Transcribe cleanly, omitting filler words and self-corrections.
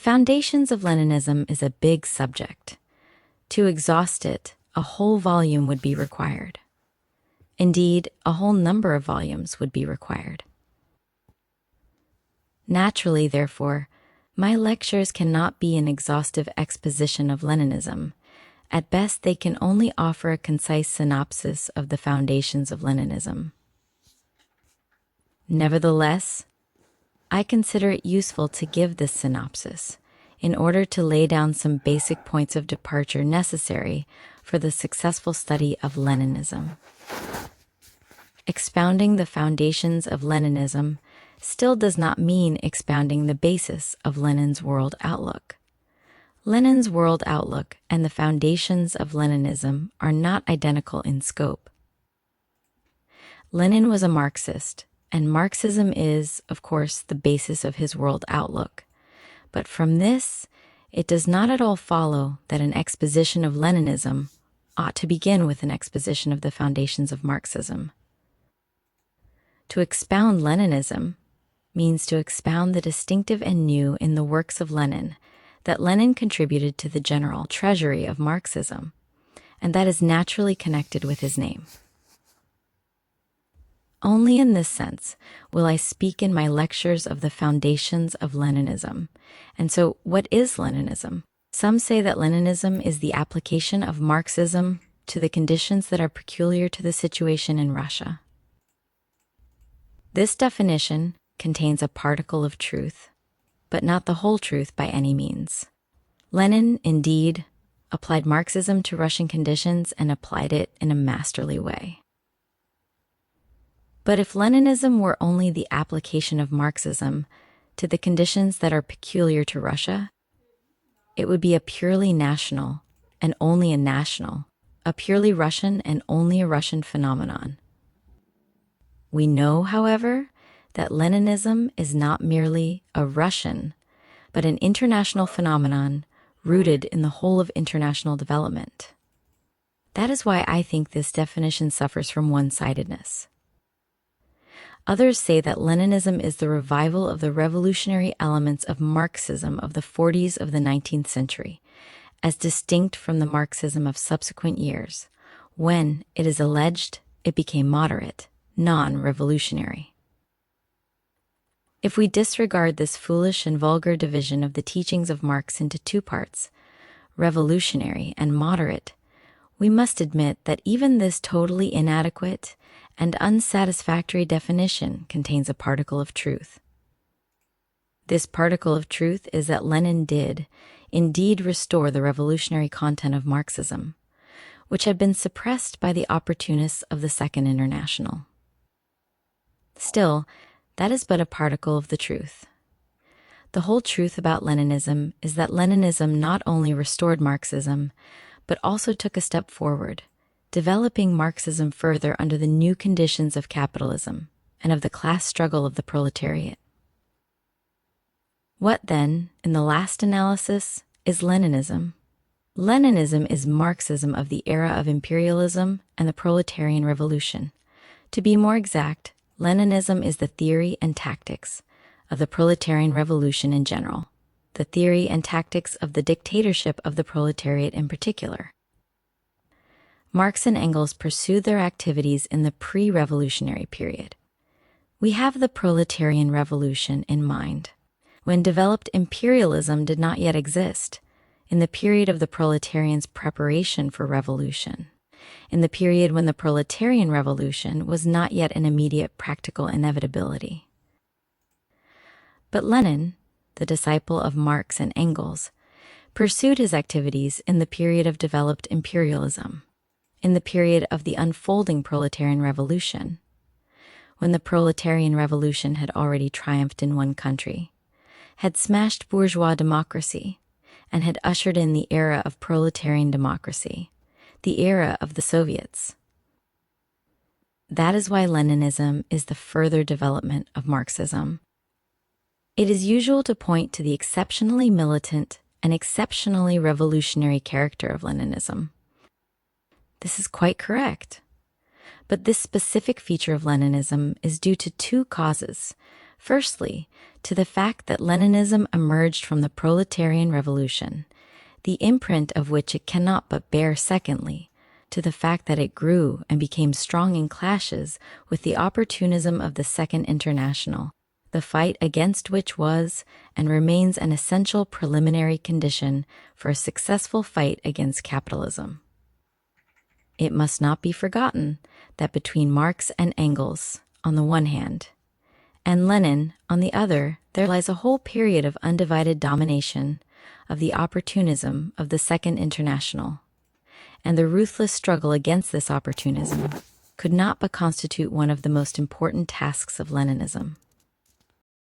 Foundations of Leninism is a big subject. To exhaust it, a whole volume would be required. Indeed, a whole number of volumes would be required. Naturally, therefore, my lectures cannot be an exhaustive exposition of Leninism. At best, they can only offer a concise synopsis of the foundations of Leninism. Nevertheless, I consider it useful to give this synopsis in order to lay down some basic points of departure necessary for the successful study of Leninism. Expounding the foundations of Leninism still does not mean expounding the basis of Lenin's world outlook. Lenin's world outlook and the foundations of Leninism are not identical in scope. Lenin was a Marxist, and Marxism is, of course, the basis of his world outlook. But from this, it does not at all follow that an exposition of Leninism ought to begin with an exposition of the foundations of Marxism. To expound Leninism means to expound the distinctive and new in the works of Lenin that Lenin contributed to the general treasury of Marxism, and that is naturally connected with his name. Only in this sense will I speak in my lectures of the foundations of Leninism. And so, what is Leninism? Some say that Leninism is the application of Marxism to the conditions that are peculiar to the situation in Russia. This definition contains a particle of truth, but not the whole truth by any means. Lenin, indeed, applied Marxism to Russian conditions and applied it in a masterly way. But if Leninism were only the application of Marxism to the conditions that are peculiar to Russia, it would be a purely national and only a national, a purely Russian and only a Russian phenomenon. We know, however, that Leninism is not merely a Russian, but an international phenomenon rooted in the whole of international development. That is why I think this definition suffers from one-sidedness. Others say that Leninism is the revival of the revolutionary elements of Marxism of the 40s of the 19th century, as distinct from the Marxism of subsequent years, when, it is alleged, it became moderate, non-revolutionary. If we disregard this foolish and vulgar division of the teachings of Marx into two parts, revolutionary and moderate, we must admit that even this totally inadequate and unsatisfactory definition contains a particle of truth. This particle of truth is that Lenin did, indeed, restore the revolutionary content of Marxism, which had been suppressed by the opportunists of the Second International. Still, that is but a particle of the truth. The whole truth about Leninism is that Leninism not only restored Marxism, but also took a step forward, developing Marxism further under the new conditions of capitalism and of the class struggle of the proletariat. What then, in the last analysis, is Leninism? Leninism is Marxism of the era of imperialism and the proletarian revolution. To be more exact, Leninism is the theory and tactics of the proletarian revolution in general, the theory and tactics of the dictatorship of the proletariat in particular. Marx and Engels pursued their activities in the pre-revolutionary period. We have the proletarian revolution in mind, when developed imperialism did not yet exist, in the period of the proletarians' preparation for revolution, in the period when the proletarian revolution was not yet an immediate practical inevitability. But Lenin, the disciple of Marx and Engels, pursued his activities in the period of developed imperialism, in the period of the unfolding proletarian revolution, when the proletarian revolution had already triumphed in one country, had smashed bourgeois democracy, and had ushered in the era of proletarian democracy, the era of the Soviets. That is why Leninism is the further development of Marxism. It is usual to point to the exceptionally militant and exceptionally revolutionary character of Leninism. This is quite correct. But this specific feature of Leninism is due to two causes. Firstly, to the fact that Leninism emerged from the proletarian revolution, the imprint of which it cannot but bear; secondly, to the fact that it grew and became strong in clashes with the opportunism of the Second International, the fight against which was and remains an essential preliminary condition for a successful fight against capitalism. It must not be forgotten that between Marx and Engels, on the one hand, and Lenin, on the other, there lies a whole period of undivided domination of the opportunism of the Second International, and the ruthless struggle against this opportunism could not but constitute one of the most important tasks of Leninism.